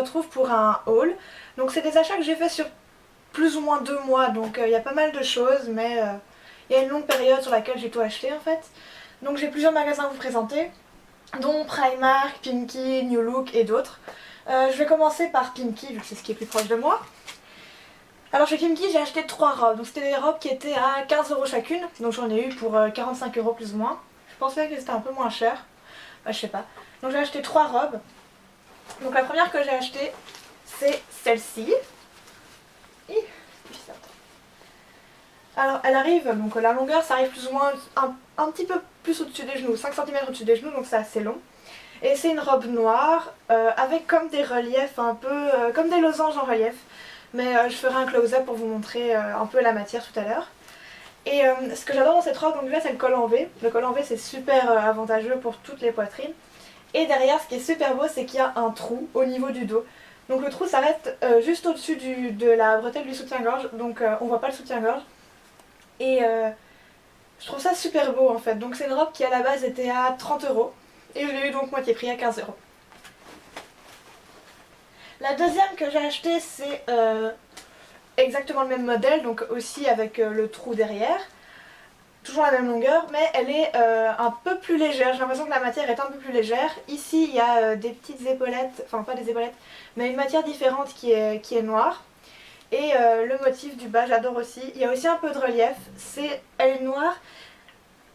retrouve pour un haul. Donc c'est des achats que j'ai fait sur plus ou moins 2 mois, donc il y a pas mal de choses, mais il y a une longue période sur laquelle j'ai tout acheté en fait. Donc j'ai plusieurs magasins à vous présenter, dont Primark, Pimkie, New Look et d'autres. Je vais commencer par Pimkie, vu que c'est ce qui est plus proche de moi. Alors chez Pimkie, j'ai acheté 3 robes, donc c'était des robes qui étaient à 15 € chacune, donc j'en ai eu pour 45 € plus ou moins. Je pensais que c'était un peu moins cher, je sais pas. Donc j'ai acheté 3 robes. Donc la première que j'ai achetée, c'est celle-ci. Alors elle arrive, donc la longueur ça arrive plus ou moins un petit peu plus au-dessus des genoux, 5 cm au-dessus des genoux, donc c'est assez long. Et c'est une robe noire avec comme des reliefs un peu, comme des losanges en relief. Mais je ferai un close-up pour vous montrer un peu la matière tout à l'heure. Et ce que j'adore dans cette robe, donc déjà c'est le col en V. Le col en V c'est super avantageux pour toutes les poitrines. Et derrière ce qui est super beau c'est qu'il y a un trou au niveau du dos. Donc le trou s'arrête juste au-dessus de la bretelle du soutien-gorge, donc on voit pas le soutien-gorge. Et je trouve ça super beau en fait. Donc c'est une robe qui à la base était à 30 € et je l'ai eu donc moitié prix à 15 €. La deuxième que j'ai achetée c'est exactement le même modèle, donc aussi avec le trou derrière. Toujours la même longueur, mais elle est un peu plus légère. J'ai l'impression que la matière est un peu plus légère. Ici il y a des petites épaulettes, enfin pas des épaulettes, mais une matière différente qui est noire. Et le motif du bas j'adore aussi. Il y a aussi un peu de relief. Elle est noire,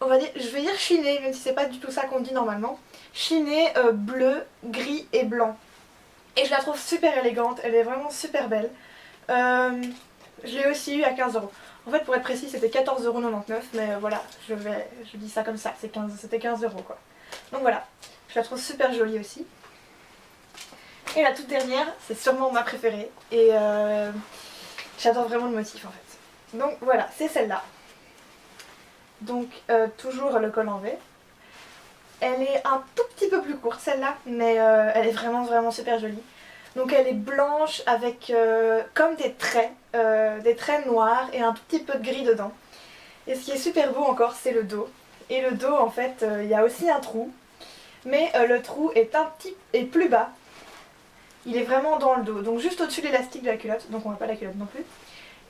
on va dire, je vais dire chinée, même si c'est pas du tout ça qu'on dit normalement. Chinée, bleu, gris et blanc. Et je la trouve super élégante, elle est vraiment super belle. Je l'ai aussi eu à 15 €. En fait pour être précis c'était 14,99 €, mais voilà, je dis ça comme ça, c'était 15 € quoi. Donc voilà, je la trouve super jolie aussi. Et la toute dernière, c'est sûrement ma préférée, et j'adore vraiment le motif en fait. Donc voilà, c'est celle-là. Donc toujours le col en V. Elle est un tout petit peu plus courte celle-là, mais elle est vraiment super jolie. Donc elle est blanche avec comme des traits noirs et un tout petit peu de gris dedans. Et ce qui est super beau encore, c'est le dos. Et le dos en fait, il y a aussi un trou, mais le trou est plus bas. Il est vraiment dans le dos, donc juste au-dessus de l'élastique de la culotte, donc on voit pas la culotte non plus.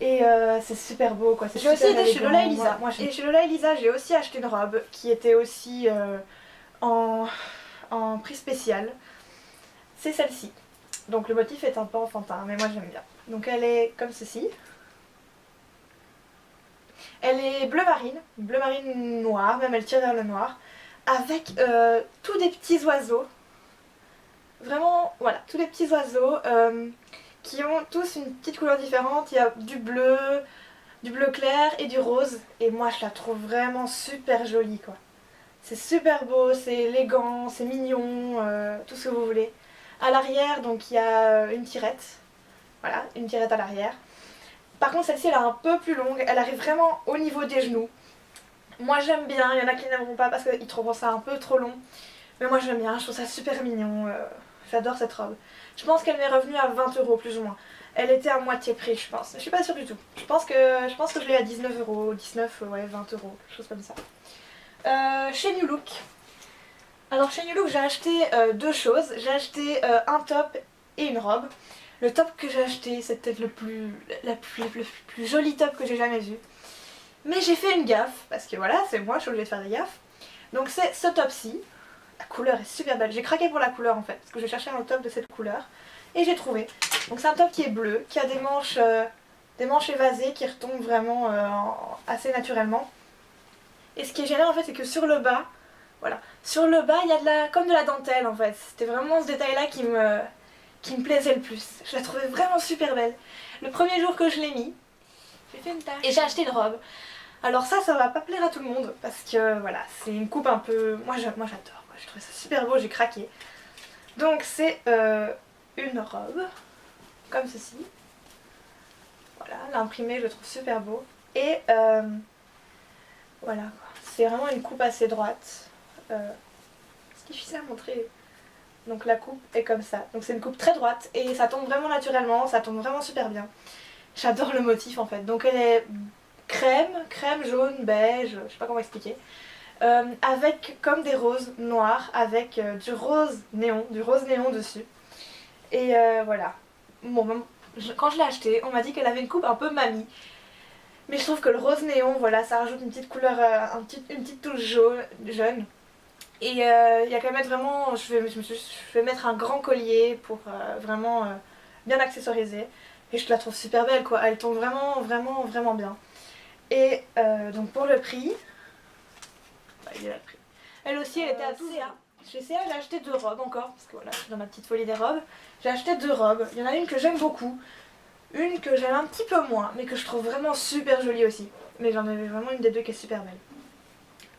Et c'est super beau quoi. J'ai aussi été chez Lola Elisa. Et chez Lola Elisa, j'ai aussi acheté une robe qui était aussi en prix spécial. C'est celle-ci. Donc le motif est un peu enfantin, mais moi j'aime bien. Donc elle est comme ceci. Elle est bleu marine noir, même elle tire vers le noir, avec tous des petits oiseaux. Vraiment, voilà, tous des petits oiseaux qui ont tous une petite couleur différente. Il y a du bleu clair et du rose. Et moi je la trouve vraiment super jolie quoi. C'est super beau, c'est élégant, c'est mignon, tout ce que vous voulez. À l'arrière, donc il y a une tirette. Voilà, une tirette à l'arrière. Par contre, celle-ci, elle est un peu plus longue. Elle arrive vraiment au niveau des genoux. Moi, j'aime bien. Il y en a qui n'aimeront pas parce qu'ils trouveront ça un peu trop long. Mais moi, j'aime bien. Je trouve ça super mignon. J'adore cette robe. Je pense qu'elle m'est revenue à 20 € plus ou moins. Elle était à moitié prix, je pense. Je suis pas sûre du tout. Je pense que je l'ai à 19 €. 19, ouais, 20 €. Quelque chose comme ça. Chez New Look. Alors chez New Look j'ai acheté 2 choses, j'ai acheté un top et une robe. Le top que j'ai acheté c'est peut-être le plus joli top que j'ai jamais vu. Mais j'ai fait une gaffe, parce que voilà c'est moi, je suis obligée de faire des gaffes. Donc c'est ce top-ci, la couleur est super belle, j'ai craqué pour la couleur en fait, parce que je cherchais un top de cette couleur. Et j'ai trouvé. Donc c'est un top qui est bleu, qui a des manches évasées qui retombent vraiment assez naturellement. Et ce qui est génial en fait c'est que sur le bas, voilà. Sur le bas, il y a comme de la dentelle en fait. C'était vraiment ce détail-là qui me plaisait le plus. Je la trouvais vraiment super belle. Le premier jour que je l'ai mis, j'ai fait une tache. Et j'ai acheté une robe. Alors ça va pas plaire à tout le monde parce que voilà, c'est une coupe un peu... Moi j'adore, je trouvais ça super beau, j'ai craqué. Donc c'est une robe, comme ceci. Voilà, l'imprimé je le trouve super beau. Et voilà, c'est vraiment une coupe assez droite. C'est difficile à montrer. Donc la coupe est comme ça. Donc c'est une coupe très droite et ça tombe vraiment naturellement, ça tombe vraiment super bien. J'adore le motif en fait. Donc elle est crème, jaune, beige, je sais pas comment expliquer. Avec comme des roses noires avec du rose néon dessus. Et voilà. Bon, quand je l'ai achetée, on m'a dit qu'elle avait une coupe un peu mamie. Mais je trouve que le rose néon, voilà, ça rajoute une petite couleur, une petite touche jaune. Et il y a qu'à mettre vraiment, je vais mettre un grand collier pour vraiment bien accessoiriser. Et je la trouve super belle quoi, elle tombe vraiment, vraiment, vraiment bien. Et donc pour le prix, bah, il est là le prix. Elle aussi, elle était à 12 €. Chez CA, j'ai acheté 2 robes encore, parce que voilà, je suis dans ma petite folie des robes. J'ai acheté 2 robes. Il y en a une que j'aime beaucoup, une que j'aime un petit peu moins, mais que je trouve vraiment super jolie aussi. Mais j'en avais vraiment une des deux qui est super belle.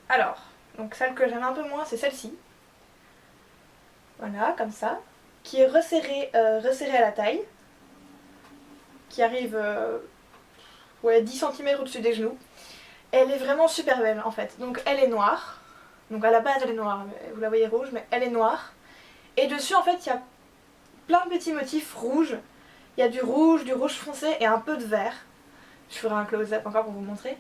Alors, donc celle que j'aime un peu moins, c'est celle-ci. Voilà, comme ça. Qui est resserrée, resserrée à la taille. Qui arrive ouais, 10 cm au-dessus des genoux. Elle est vraiment super belle en fait. Donc elle est noire. Donc à la base elle est noire, vous la voyez rouge, mais elle est noire. Et dessus en fait il y a plein de petits motifs rouges. Il y a du rouge foncé et un peu de vert. Je ferai un close-up encore pour vous montrer.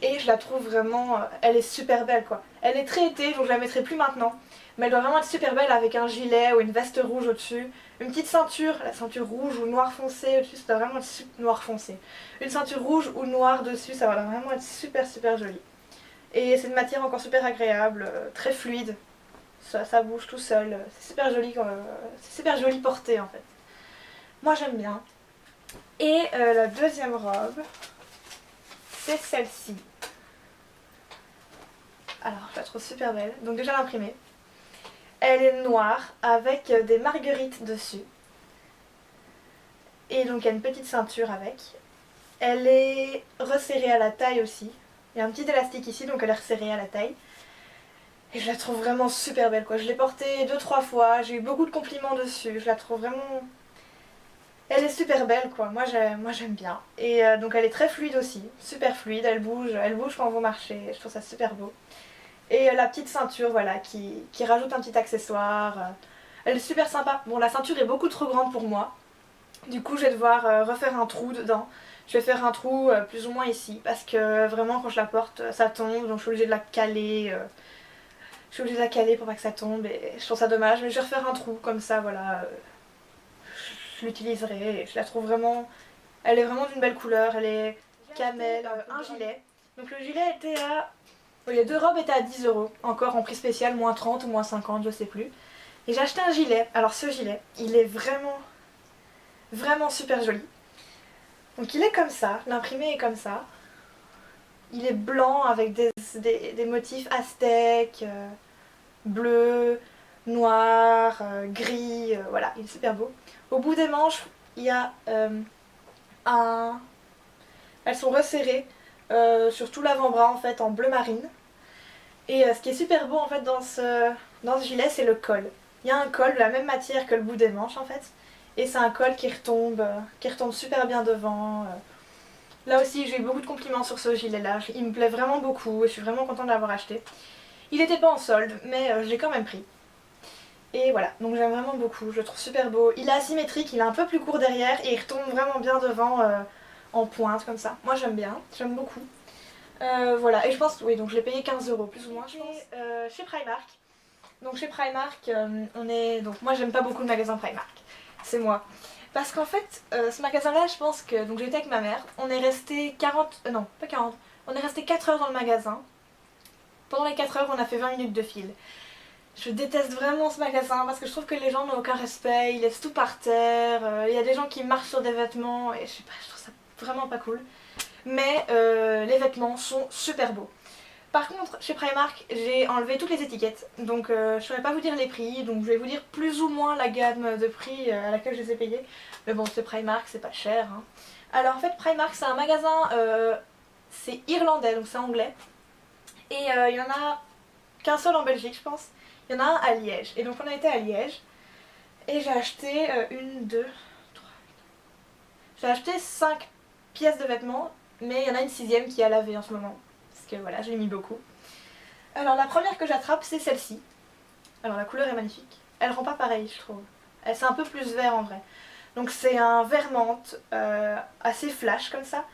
Et je la trouve vraiment, elle est super belle quoi. Elle est très été, donc je la mettrai plus maintenant. Mais elle doit vraiment être super belle avec un gilet ou une veste rouge au-dessus. Une petite ceinture, la ceinture rouge ou noir foncé au-dessus, ça doit vraiment être noir foncé. Une ceinture rouge ou noire dessus, ça va vraiment être super super joli. Et c'est une matière encore super agréable, très fluide. Ça bouge tout seul, c'est super joli porté en fait. Moi j'aime bien. Et la deuxième robe, c'est celle-ci. Alors je la trouve super belle, donc déjà l'imprimée. Elle est noire avec des marguerites dessus. Et donc il y a une petite ceinture avec. Elle est resserrée à la taille aussi. Il y a un petit élastique ici, donc elle est resserrée à la taille. Et je la trouve vraiment super belle quoi. Je l'ai portée 2-3 fois, j'ai eu beaucoup de compliments dessus. Je la trouve vraiment... Elle est super belle quoi, moi j'aime bien. Et donc elle est très fluide aussi, super fluide, elle bouge quand vous marchez, je trouve ça super beau. Et la petite ceinture voilà, qui rajoute un petit accessoire. Elle est super sympa. Bon la ceinture est beaucoup trop grande pour moi. Du coup je vais devoir refaire un trou dedans. Je vais faire un trou plus ou moins ici parce que vraiment quand je la porte ça tombe, donc je suis obligée de la caler. Je suis obligée de la caler pour pas que ça tombe et je trouve ça dommage. Mais je vais refaire un trou comme ça voilà. Je l'utiliserai et je la trouve vraiment... Elle est vraiment d'une belle couleur, elle est camel, un gilet. Donc le gilet était à... Oui, les deux robes étaient à 10 €, encore en prix spécial, moins 30 ou moins 50, je sais plus. Et j'ai acheté un gilet, alors ce gilet, il est vraiment, vraiment super joli. Donc il est comme ça, l'imprimé est comme ça. Il est blanc avec des motifs aztèques, bleu, noir, gris, voilà, il est super beau. Au bout des manches, il y a un... Elles sont resserrées sur tout l'avant-bras en fait en bleu marine. Et ce qui est super beau en fait dans ce gilet, c'est le col. Il y a un col de la même matière que le bout des manches en fait. Et c'est un col qui retombe super bien devant. Là aussi, j'ai eu beaucoup de compliments sur ce gilet-là. Il me plaît vraiment beaucoup et je suis vraiment contente de l'avoir acheté. Il n'était pas en solde, mais je l'ai quand même pris. Et voilà, donc j'aime vraiment beaucoup, je le trouve super beau. Il est asymétrique, il est un peu plus court derrière et il retombe vraiment bien devant en pointe comme ça. Moi j'aime beaucoup. Voilà, et je pense, oui, donc je l'ai payé 15 € plus ou moins, je pense. Chez Primark. Donc chez Primark, on est... Donc moi j'aime pas beaucoup le magasin Primark, c'est moi. Parce qu'en fait, ce magasin-là, je pense que... Donc j'étais avec ma mère, on est resté 40... non, pas 40. On est resté 4 heures dans le magasin. Pendant les 4 heures, on a fait 20 minutes de fil. Je déteste vraiment ce magasin parce que je trouve que les gens n'ont aucun respect, ils laissent tout par terre, il y a des gens qui marchent sur des vêtements et je sais pas, je trouve ça vraiment pas cool. Mais les vêtements sont super beaux. Par contre, chez Primark, j'ai enlevé toutes les étiquettes, donc je ne saurais pas vous dire les prix, donc je vais vous dire plus ou moins la gamme de prix à laquelle je les ai payés. Mais bon, c'est Primark, c'est pas cher. Hein. Alors en fait, Primark, c'est un magasin, c'est irlandais, donc c'est anglais. Et il y en a qu'un seul en Belgique, je pense. Il y en a un à Liège. Et donc on a été à Liège. Et j'ai acheté une, deux, trois. J'ai acheté 5 pièces de vêtements. Mais il y en a une sixième qui est à laver en ce moment. Parce que voilà, je l'ai mis beaucoup. Alors la première que j'attrape, c'est celle-ci. Alors la couleur est magnifique. Elle rend pas pareil, je trouve. C'est un peu plus vert en vrai. Donc c'est un vert menthe, assez flash comme ça.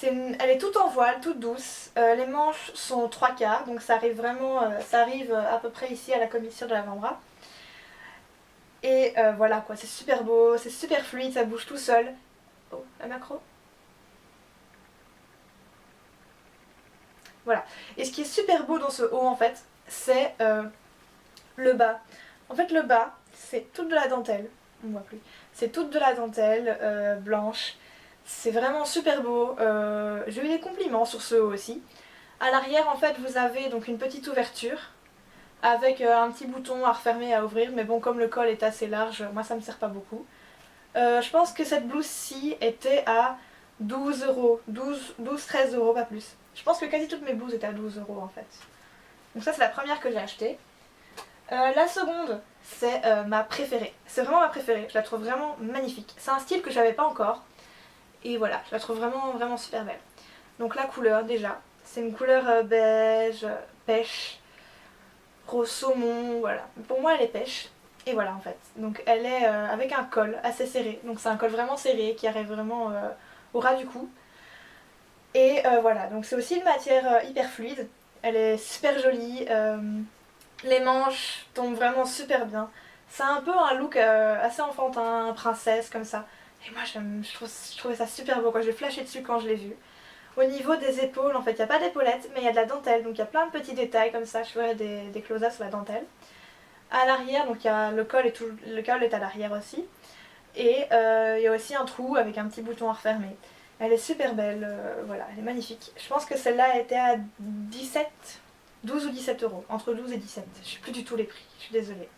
Elle est toute en voile, toute douce. Les manches sont 3/4, donc ça arrive vraiment, ça arrive à peu près ici à la commissure de l'avant-bras. Et voilà quoi, c'est super beau, c'est super fluide, ça bouge tout seul. Oh, la macro. Voilà. Et ce qui est super beau dans ce haut en fait, c'est le bas. En fait le bas, c'est toute de la dentelle. On voit plus. C'est toute de la dentelle blanche. C'est vraiment super beau. J'ai eu des compliments sur ce haut aussi. À l'arrière en fait vous avez donc une petite ouverture avec un petit bouton à refermer et à ouvrir. Mais bon comme le col est assez large, moi ça me sert pas beaucoup. Je pense que cette blouse-ci était à 12 euros, 12-13 euros, pas plus. Je pense que quasi toutes mes blouses étaient à 12 euros en fait. Donc ça c'est la première que j'ai achetée. La seconde, c'est ma préférée. C'est vraiment ma préférée, je la trouve vraiment magnifique. C'est un style que j'avais pas encore. Et voilà, je la trouve vraiment, vraiment super belle. Donc la couleur déjà, c'est une couleur beige, pêche, rose saumon, voilà. Pour moi elle est pêche. Et voilà en fait. Donc elle est avec un col assez serré. Donc c'est un col vraiment serré qui arrive vraiment au ras du cou. Et voilà, donc c'est aussi une matière hyper fluide. Elle est super jolie. Les manches tombent vraiment super bien. C'est un peu un look assez enfantin, princesse comme ça. Et moi je trouvais ça super beau quoi. J'ai flashé dessus quand je l'ai vu. Au niveau des épaules, en fait, il n'y a pas d'épaulettes, mais il y a de la dentelle. Donc il y a plein de petits détails comme ça. Je ferai des close-ups sur la dentelle. À l'arrière, donc il y a le col est à l'arrière aussi. Et il y a aussi un trou avec un petit bouton à refermer. Elle est super belle, voilà, elle est magnifique. Je pense que celle-là était à 17, 12 ou 17 euros, entre 12 et 17. Je sais plus du tout les prix, je suis désolée.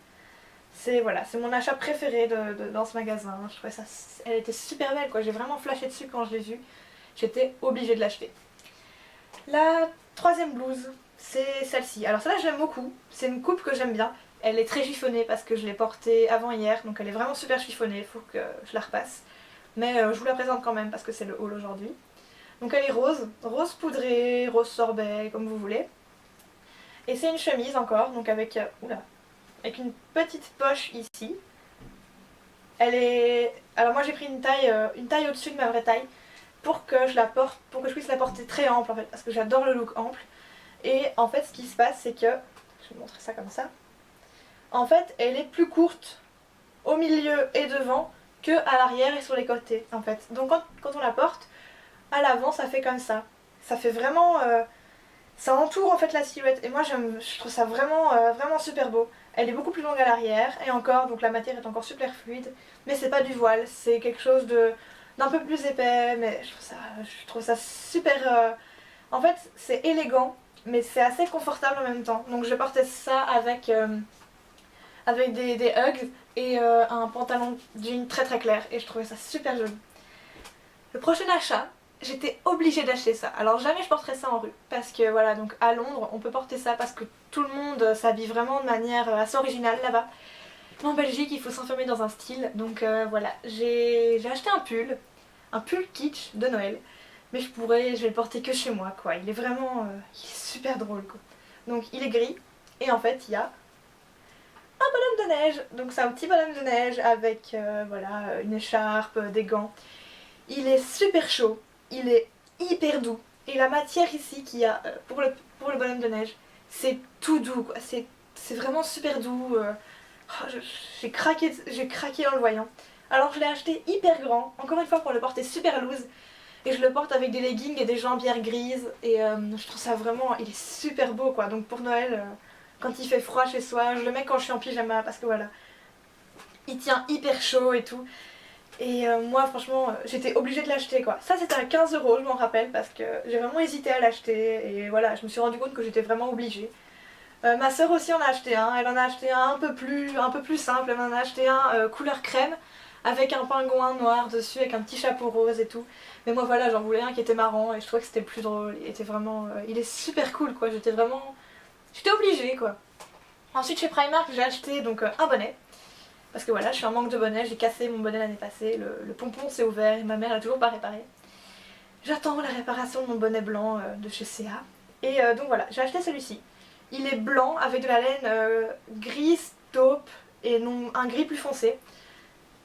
C'est voilà, c'est mon achat préféré dans ce magasin. Je trouvais ça, elle était super belle quoi. J'ai vraiment flashé dessus quand je l'ai vue. J'étais obligée de l'acheter. La troisième blouse, c'est celle-ci. Alors celle-là j'aime beaucoup. C'est une coupe que j'aime bien. Elle est très chiffonnée parce que je l'ai portée avant hier, donc elle est vraiment super chiffonnée, il faut que je la repasse. Mais je vous la présente quand même parce que c'est le haul aujourd'hui. Donc elle est rose, rose poudré, rose sorbet, comme vous voulez. Et c'est une chemise encore, donc avec, avec une petite poche ici. Elle est... Alors moi j'ai pris une taille au-dessus de ma vraie taille pour que je la porte, pour que je puisse la porter très ample en fait, parce que j'adore le look ample. Et en fait ce qui se passe c'est que, je vais vous montrer ça comme ça. En fait elle est plus courte au milieu et devant que à l'arrière et sur les côtés en fait. Donc quand on la porte, à l'avant ça fait comme ça. Ça fait vraiment... ça entoure en fait la silhouette et moi je trouve ça vraiment, vraiment super beau. Elle est beaucoup plus longue à l'arrière et encore, donc la matière est encore super fluide. Mais c'est pas du voile, c'est quelque chose d'un peu plus épais, mais je trouve ça super... En fait c'est élégant mais c'est assez confortable en même temps. Donc je portais ça avec des Uggs et un pantalon jean très très clair et je trouvais ça super joli. Le prochain achat, j'étais obligée d'acheter ça. Alors jamais je porterai ça en rue parce que voilà, donc à Londres on peut porter ça parce que tout le monde s'habille vraiment de manière assez originale là-bas. Mais en Belgique il faut s'enfermer dans un style, donc voilà, j'ai acheté un pull kitsch de Noël. Mais je vais le porter que chez moi quoi, il est vraiment, il est super drôle quoi. Donc il est gris et en fait il y a un bonhomme de neige. Donc c'est un petit bonhomme de neige avec voilà, une écharpe, des gants. Il est super chaud, il est hyper doux. Et la matière ici qu'il y a pour le bonhomme de neige, c'est tout doux quoi. C'est vraiment super doux. J'ai craqué en le voyant. Alors je l'ai acheté hyper grand, encore une fois pour le porter super loose. Et je le porte avec des leggings et des jambières grises. Et je trouve ça vraiment, il est super beau quoi. Donc pour Noël, quand il fait froid chez soi, je le mets quand je suis en pyjama parce que voilà, il tient hyper chaud et tout. Et moi franchement j'étais obligée de l'acheter quoi. Ça c'était à 15 euros, je m'en rappelle, parce que j'ai vraiment hésité à l'acheter. Et voilà, je me suis rendu compte que j'étais vraiment obligée. Ma soeur aussi en a acheté un, elle en a acheté un peu plus simple. Elle en a acheté un couleur crème avec un pingouin noir dessus avec un petit chapeau rose et tout. Mais moi voilà, j'en voulais un qui était marrant et je trouvais que c'était le plus drôle. Il était vraiment, il est super cool quoi, j'étais obligée quoi. Ensuite chez Primark j'ai acheté donc un bonnet. Parce que voilà, je suis en manque de bonnet, j'ai cassé mon bonnet l'année passée, le pompon s'est ouvert et ma mère l'a toujours pas réparé. J'attends la réparation de mon bonnet blanc de chez CA. Et donc voilà, j'ai acheté celui-ci. Il est blanc avec de la laine grise taupe et non, un gris plus foncé.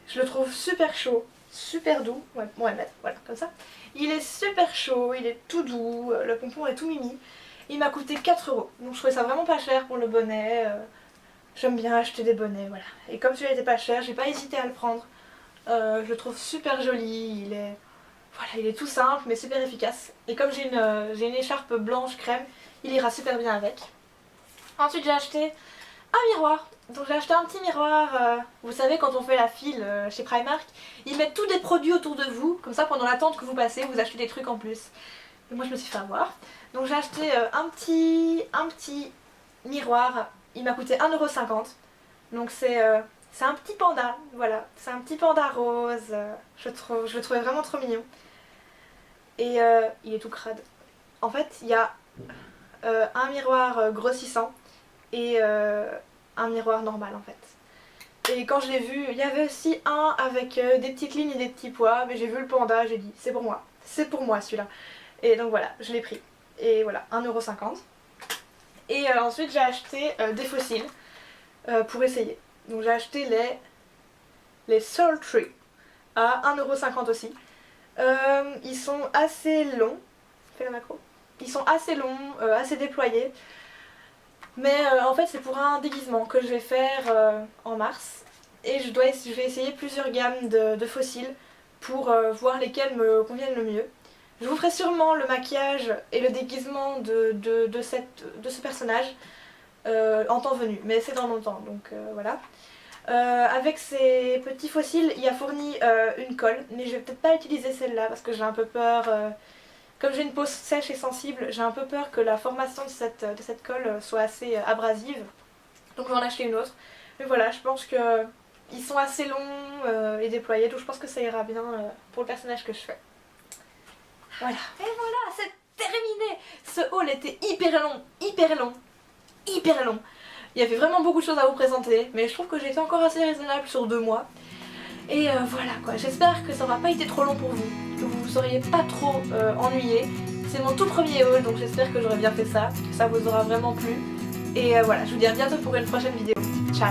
Je le trouve super chaud, super doux. Ouais, on va le mettre, voilà, comme ça. Il est super chaud, il est tout doux, le pompon est tout mimi. Il m'a coûté 4 euros. Donc je trouvais ça vraiment pas cher pour le bonnet. J'aime bien acheter des bonnets, voilà. Et comme celui-là n'était pas cher, j'ai pas hésité à le prendre. Je le trouve super joli, voilà, il est tout simple mais super efficace. Et comme j'ai une écharpe blanche crème, il ira super bien avec. Ensuite j'ai acheté un miroir. Donc j'ai acheté un petit miroir, vous savez quand on fait la file chez Primark, ils mettent tous des produits autour de vous, comme ça pendant l'attente que vous passez, vous achetez des trucs en plus. Et moi je me suis fait avoir. Donc j'ai acheté un petit miroir, il m'a coûté 1,50 €. Donc c'est un petit panda, voilà, c'est un petit panda rose, je le trouvais vraiment trop mignon. Et il est tout crade. En fait il y a un miroir grossissant et un miroir normal en fait. Et quand je l'ai vu, il y avait aussi un avec des petites lignes et des petits pois, mais j'ai vu le panda, j'ai dit c'est pour moi celui-là. Et donc voilà, je l'ai pris. Et voilà, 1,50 €. Et ensuite j'ai acheté des fossiles pour essayer. Donc j'ai acheté les Soul Tree à 1,50 € aussi. Ils sont assez longs. Fais la macro. Ils sont assez longs, assez déployés. Mais en fait c'est pour un déguisement que je vais faire en mars. Et je vais essayer plusieurs gammes de fossiles pour voir lesquels me conviennent le mieux. Je vous ferai sûrement le maquillage et le déguisement de ce personnage en temps venu, mais c'est dans longtemps, donc voilà. Avec ces petits fossiles, il a fourni une colle, mais je vais peut-être pas utiliser celle-là parce que j'ai un peu peur, comme j'ai une peau sèche et sensible, j'ai un peu peur que la formation de cette colle soit assez abrasive, donc je vais en acheter une autre. Mais voilà, je pense que ils sont assez longs et déployés, donc je pense que ça ira bien pour le personnage que je fais. Voilà. Et voilà, c'est terminé. Ce haul était hyper long, hyper long, hyper long. Il y avait vraiment beaucoup de choses à vous présenter, mais je trouve que j'ai été encore assez raisonnable sur 2 mois. Et voilà quoi, j'espère que ça n'aura pas été trop long pour vous, que vous ne seriez pas trop ennuyés. C'est mon tout premier haul, donc j'espère que j'aurai bien fait ça, que ça vous aura vraiment plu. Et voilà, je vous dis à bientôt pour une prochaine vidéo. Ciao.